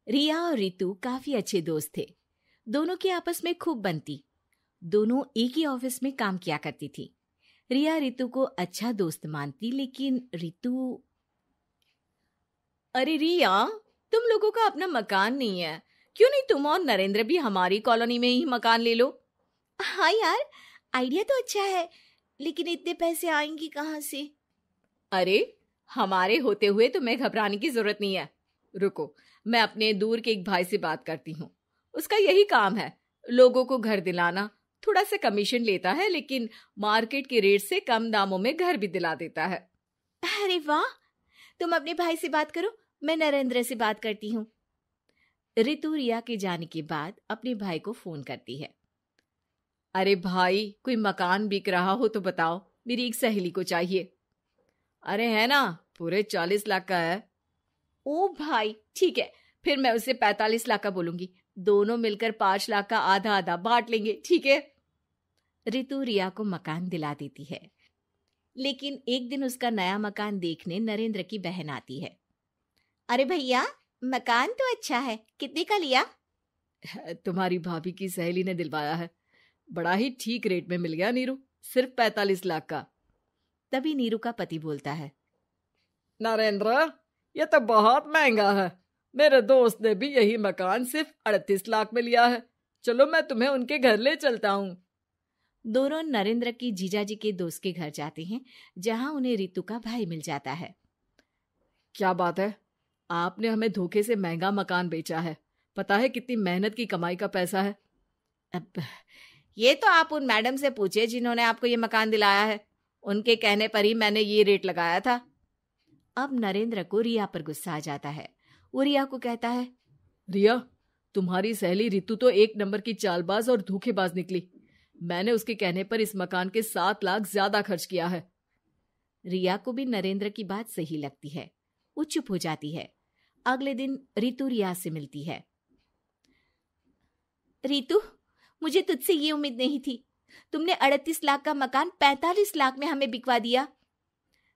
रिया और रितु काफी अच्छे दोस्त थे। दोनों की आपस में खूब बनती। दोनों एक ही ऑफिस में काम किया करती थी। रिया रितु को अच्छा दोस्त मानती, लेकिन रितु। अरे रिया, तुम लोगों का अपना मकान नहीं है, क्यों नहीं तुम और नरेंद्र भी हमारी कॉलोनी में ही मकान ले लो? हाँ यार, आइडिया तो अच्छा है, लेकिन इतने पैसे आएंगे कहाँ से? अरे, हमारे होते हुए तुम्हें घबराने की जरूरत नहीं है। रुको, मैं अपने दूर के एक भाई से बात करती हूँ। उसका यही काम है, लोगों को घर दिलाना। थोड़ा सा कमीशन लेता है, लेकिन मार्केट के रेट से कम दामों में घर भी दिला देता है। अरे वाह, तुम अपने भाई से बात करो, मैं नरेंद्र से बात करती हूँ। रितु रिया के जाने के बाद अपने भाई को फोन करती है। अरे भाई, कोई मकान बिक रहा हो तो बताओ, मेरी एक सहेली को चाहिए। अरे है ना, पूरे 40 लाख का है। ओ भाई, ठीक है, फिर मैं उसे 45 लाख का बोलूंगी। दोनों मिलकर 5 लाख का आधा आधा बांट लेंगे, ठीक है? रितु रिया को मकान दिला देती है, लेकिन एक दिन उसका नया मकान देखने नरेंद्र की बहन आती है। अरे भैया, मकान तो अच्छा है, कितने का लिया? तुम्हारी भाभी की सहेली ने दिलवाया है, बड़ा ही ठीक रेट में मिल गया नीरू, सिर्फ 45 लाख का। तभी नीरू का पति बोलता है, नरेंद्र, ये तो बहुत महंगा है। मेरे दोस्त ने भी यही मकान सिर्फ 38 लाख में लिया है। चलो मैं तुम्हें उनके घर ले चलता हूँ। दोनों नरेंद्र की जीजाजी के दोस्त के घर जाते हैं, जहां उन्हें रितु का भाई मिल जाता है। क्या बात है, आपने हमें धोखे से महंगा मकान बेचा है। पता है कितनी मेहनत की कमाई का पैसा है। अब ये तो आप उन मैडम से पूछे जिन्होंने आपको ये मकान दिलाया है, उनके कहने पर ही मैंने ये रेट लगाया था। अब नरेंद्र को रिया पर गुस्सा आ जाता है। वो रिया को कहता है, रिया, तुम्हारी सहेली रितु तो एक नंबर की चालबाज और धोखेबाज निकली। मैंने उसके कहने पर इस मकान के 7 लाख ज्यादा खर्च किया है। रिया को भी नरेंद्र की बात सही लगती है। वो चुप हो जाती है। अगले दिन रितु रिया से मिलती है। रितु, मुझे तुझसे ये उम्मीद नहीं थी। तुमने 38 लाख का मकान 45 लाख में हमें बिकवा दिया।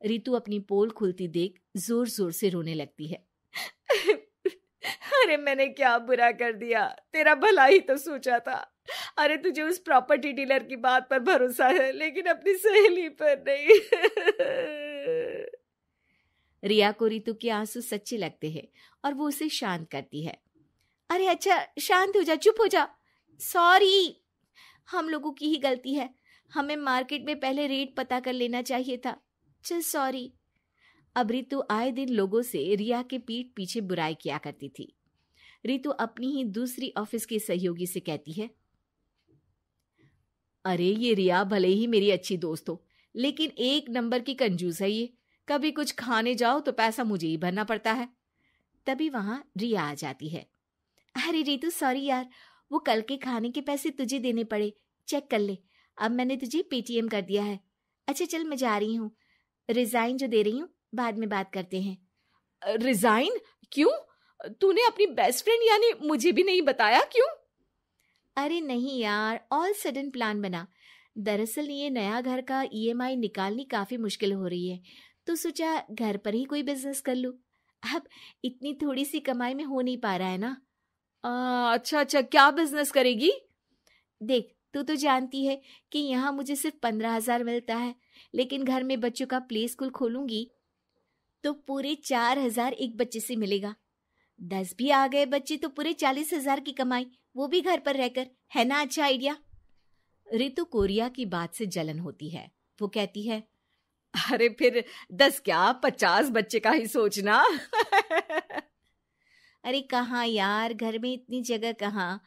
रितु अपनी पोल खुलती देख जोर जोर से रोने लगती है। अरे मैंने क्या बुरा कर दिया, तेरा भला ही तो सोचा था। अरे तुझे उस प्रॉपर्टी डीलर की बात पर भरोसा है, लेकिन अपनी सहेली पर नहीं। रिया को रितु के आंसू सच्चे लगते हैं और वो उसे शांत करती है। अरे अच्छा, शांत हो जा, चुप हो जा। सॉरी, हम लोगों की ही गलती है। हमें मार्केट में पहले रेट पता कर लेना चाहिए था। चल सॉरी। अब रितु आए दिन लोगों से रिया के पीठ पीछे बुराई किया करती थी। रितु अपनी ही दूसरी ऑफिस के सहयोगी से कहती है, अरे ये रिया भले ही मेरी अच्छी दोस्त हो, लेकिन एक नंबर की कंजूस है ये। कभी कुछ खाने जाओ तो पैसा मुझे ही भरना पड़ता है। तभी वहां रिया आ जाती है। अरे रितु, सॉरी यार, वो कल के खाने के पैसे तुझे देने पड़े। चेक कर ले, अब मैंने तुझे पेटीएम कर दिया है। अच्छा चल, मैं जा रही हूँ। रिजाइन जो दे रही हूँ, बाद में बात करते हैं। रिजाइन? क्यों? तूने अपनी बेस्ट फ्रेंड यानी मुझे भी नहीं बताया, क्यों? अरे नहीं यार, ऑल सडन प्लान बना। दरअसल ये नया घर का ईएमआई निकालनी काफी मुश्किल हो रही है, तो सोचा घर पर ही कोई बिजनेस कर लूं। अब इतनी थोड़ी सी कमाई में हो नहीं पा रहा है ना। अच्छा, क्या बिजनेस करेगी? देख, तू तो जानती है कि यहाँ मुझे सिर्फ 15,000 मिलता है, लेकिन घर में बच्चों का प्ले स्कूल खोलूंगी तो पूरे 4,000 एक बच्चे से मिलेगा। 10 भी आ गए बच्चे तो पूरे 40,000 की कमाई, वो भी घर पर रहकर। है ना अच्छा आइडिया? रितु को रिया की बात से जलन होती है। वो कहती है, अरे फिर 10 क्या 50 बच्चे का ही सोचना। अरे कहाँ यार, घर में इतनी जगह कहाँ।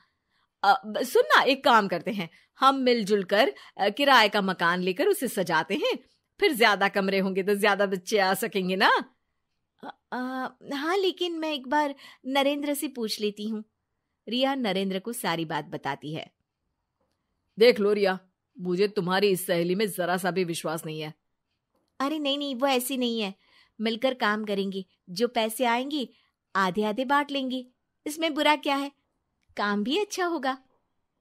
सुन ना, एक काम करते हैं, हम मिलजुल कर किराए का मकान लेकर उसे सजाते हैं। फिर ज्यादा कमरे होंगे तो ज्यादा बच्चे आ सकेंगे ना। हाँ, लेकिन मैं एक बार नरेंद्र से पूछ लेती हूँ। रिया नरेंद्र को सारी बात बताती है। देख लो रिया, मुझे तुम्हारी इस सहेली में जरा सा भी विश्वास नहीं है। अरे नहीं, वो ऐसी नहीं है। मिलकर काम करेंगे, जो पैसे आएंगे आधे आधे बांट लेंगे। इसमें बुरा क्या है, काम भी अच्छा होगा।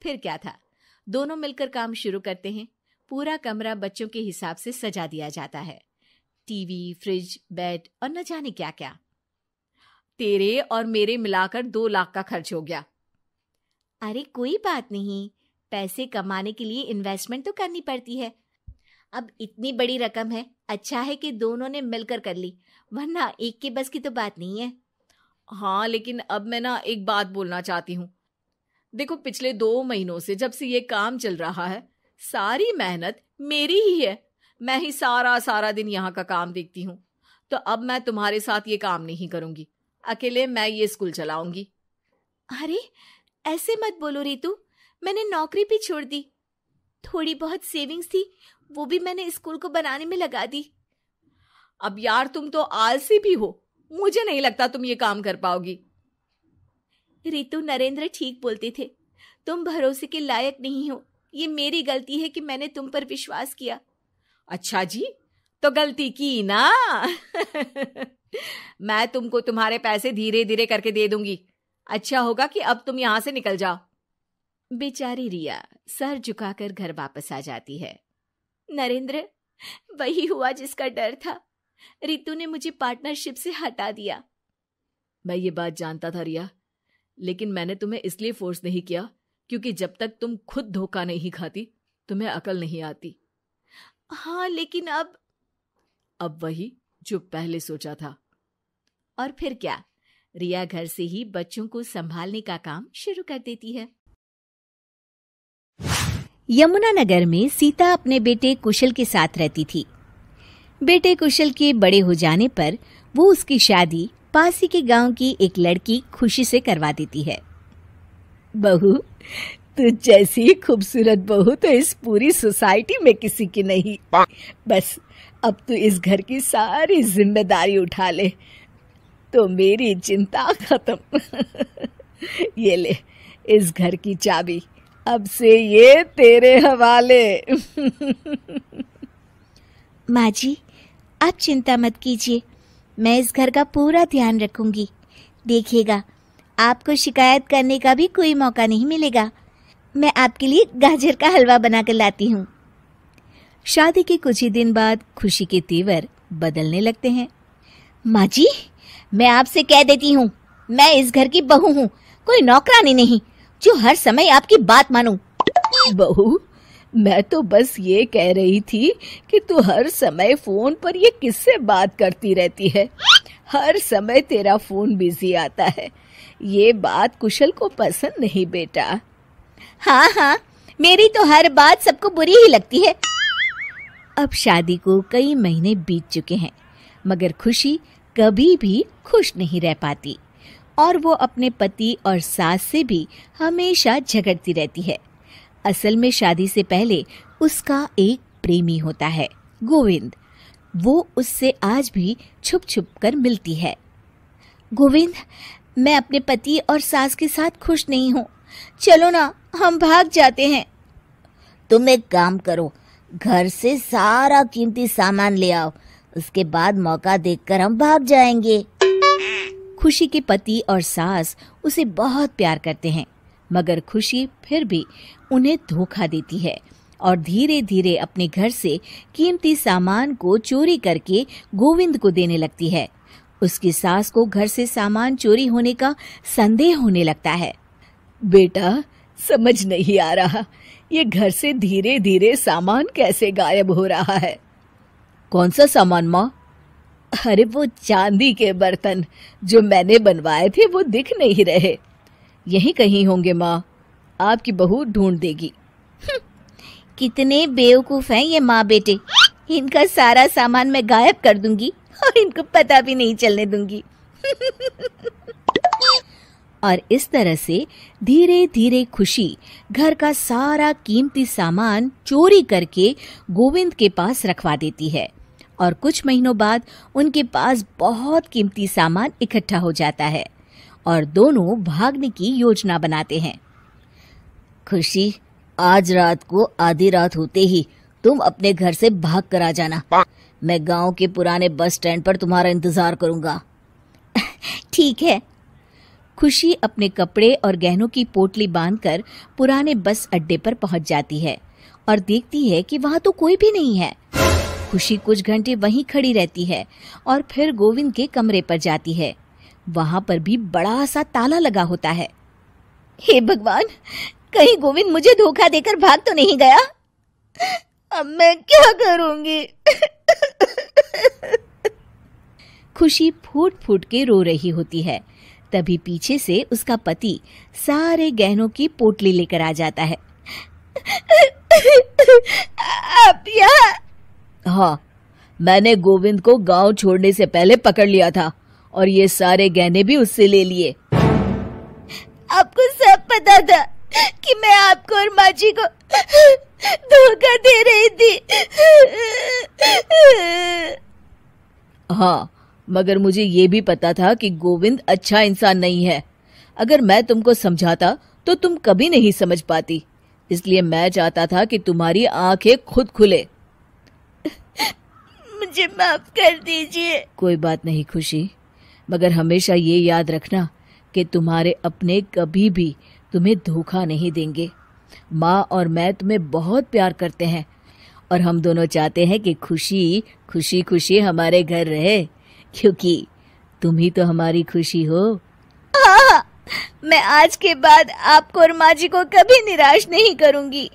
फिर क्या था, दोनों मिलकर काम शुरू करते हैं। पूरा कमरा बच्चों के हिसाब से सजा दिया जाता है। टीवी, फ्रिज, बेड और न जाने क्या क्या। तेरे और मेरे मिलाकर 2 लाख का खर्च हो गया। अरे कोई बात नहीं, पैसे कमाने के लिए इन्वेस्टमेंट तो करनी पड़ती है। अब इतनी बड़ी रकम है, अच्छा है कि दोनों ने मिलकर कर ली, वरना एक के बस की तो बात नहीं है। हाँ, लेकिन अब मैं ना एक बात बोलना चाहती हूँ। देखो, पिछले 2 महीनों से जब से ये काम चल रहा है, सारी मेहनत मेरी ही है। मैं ही सारा दिन यहाँ का काम देखती हूँ। तो अब मैं तुम्हारे साथ ये काम नहीं करूंगी, अकेले मैं ये स्कूल चलाऊंगी। अरे ऐसे मत बोलो रितु, मैंने नौकरी भी छोड़ दी। थोड़ी बहुत सेविंग्स थी, वो भी मैंने स्कूल को बनाने में लगा दी। अब यार, तुम तो आलसी भी हो, मुझे नहीं लगता तुम ये काम कर पाओगी। रितु, नरेंद्र ठीक बोलते थे, तुम भरोसे के लायक नहीं हो। ये मेरी गलती है कि मैंने तुम पर विश्वास किया। अच्छा जी, तो गलती की ना। मैं तुमको तुम्हारे पैसे धीरे धीरे करके दे दूंगी। अच्छा होगा कि अब तुम यहां से निकल जाओ। बेचारी रिया सर झुकाकर घर वापस आ जाती है। नरेंद्र, वही हुआ जिसका डर था। रितु ने मुझे पार्टनरशिप से हटा दिया। मैं ये बात जानता था रिया, लेकिन मैंने तुम्हें इसलिए फोर्स नहीं किया क्योंकि जब तक तुम खुद धोखा नहीं खाती, तुम्हें अकल नहीं आती। हाँ, लेकिन अब वही जो पहले सोचा था। और फिर क्या, रिया घर से ही बच्चों को संभालने का काम शुरू कर देती है। यमुनानगर में सीता अपने बेटे कुशल के साथ रहती थी। बेटे कुशल के बड़े हो जाने पर वो उसकी शादी पास ही के गांव की एक लड़की खुशी से करवा देती है। बहू, तू जैसी खूबसूरत बहू तो इस पूरी सोसाइटी में किसी की नहीं। बस अब तू इस घर की सारी जिम्मेदारी उठा ले तो मेरी चिंता खत्म। ये ले इस घर की चाबी, अब से ये तेरे हवाले। माँ जी, आप चिंता मत कीजिए, मैं इस घर का पूरा ध्यान रखूंगी। देखिएगा, आपको शिकायत करने का भी कोई मौका नहीं मिलेगा। मैं आपके लिए गाजर का हलवा बनाकर लाती हूँ। शादी के कुछ ही दिन बाद खुशी के तेवर बदलने लगते हैं। माँ जी, मैं आपसे कह देती हूँ, मैं इस घर की बहू हूँ, कोई नौकरानी नहीं जो हर समय आपकी बात मानूं। बहू, मैं तो बस ये कह रही थी कि तू हर समय फोन पर ये किससे बात करती रहती है। हर समय तेरा फोन बिजी आता है। ये बात कुशल को पसंद नहीं बेटा। हाँ हाँ, मेरी तो हर बात सबको बुरी ही लगती है। अब शादी को कई महीने बीत चुके हैं, मगर खुशी कभी भी खुश नहीं रह पाती और वो अपने पति और सास से भी हमेशा झगड़ती रहती है। असल में शादी से पहले उसका एक प्रेमी होता है, गोविंद। वो उससे आज भी छुप छुप कर मिलती है। गोविंद, मैं अपने पति और सास के साथ खुश नहीं हूँ, चलो ना हम भाग जाते हैं। तुम एक काम करो, घर से सारा कीमती सामान ले आओ, उसके बाद मौका देखकर हम भाग जाएंगे। खुशी के पति और सास उसे बहुत प्यार करते हैं, मगर खुशी फिर भी उन्हें धोखा देती है और धीरे धीरे अपने घर से कीमती सामान को चोरी करके गोविंद को देने लगती है। उसकी सास को घर से सामान चोरी होने का संदेह होने लगता है। बेटा, समझ नहीं आ रहा, ये घर से धीरे धीरे सामान कैसे गायब हो रहा है। कौन सा सामान माँ? अरे वो चांदी के बर्तन जो मैंने बनवाए थे वो दिख नहीं रहे। यहीं कहीं होंगे माँ, आपकी बहू ढूंढ देगी। कितने बेवकूफ हैं ये माँ बेटे, इनका सारा सामान मैं गायब कर दूंगी और इनको पता भी नहीं चलने दूंगी। और इस तरह से धीरे धीरे खुशी घर का सारा कीमती सामान चोरी करके गोविंद के पास रखवा देती है और कुछ महीनों बाद उनके पास बहुत कीमती सामान इकट्ठा हो जाता है और दोनों भागने की योजना बनाते हैं। खुशी, आज रात को आधी रात होते ही तुम अपने घर से भाग कर आ जाना। मैं गांव के पुराने बस स्टैंड पर तुम्हारा इंतजार करूंगा। ठीक है। खुशी अपने कपड़े और गहनों की पोटली बांधकर पुराने बस अड्डे पर पहुंच जाती है और देखती है कि वहां तो कोई भी नहीं है। खुशी कुछ घंटे वहीं खड़ी रहती है और फिर गोविंद के कमरे पर जाती है। वहां पर भी बड़ा सा ताला लगा होता है। हे भगवान, कहीं गोविंद मुझे धोखा देकर भाग तो नहीं गया। अब मैं क्या करूंगी? खुशी फूट फूट के रो रही होती है। तभी पीछे से उसका पति सारे गहनों की पोटली लेकर आ जाता है। आप यहाँ? हाँ, मैंने गोविंद को गांव छोड़ने से पहले पकड़ लिया था और ये सारे गहने भी उससे ले लिए। आपको सब पता था कि मैं आपको और माँ जी को धोखा दे रही थी। हाँ, मगर मुझे ये भी पता था कि गोविंद अच्छा इंसान नहीं है। अगर मैं तुमको समझाता तो तुम कभी नहीं समझ पाती। इसलिए मैं चाहता था कि तुम्हारी आंखें खुद खुले। मुझे माफ कर दीजिए। कोई बात नहीं खुशी, मगर हमेशा ये याद रखना कि तुम्हारे अपने कभी भी तुम्हें धोखा नहीं देंगे। माँ और मैं तुम्हें बहुत प्यार करते हैं और हम दोनों चाहते हैं कि खुशी खुशी खुशी हमारे घर रहे, क्योंकि तुम ही तो हमारी खुशी हो। हाँ, मैं आज के बाद आपको और माँ जी को कभी निराश नहीं करूंगी।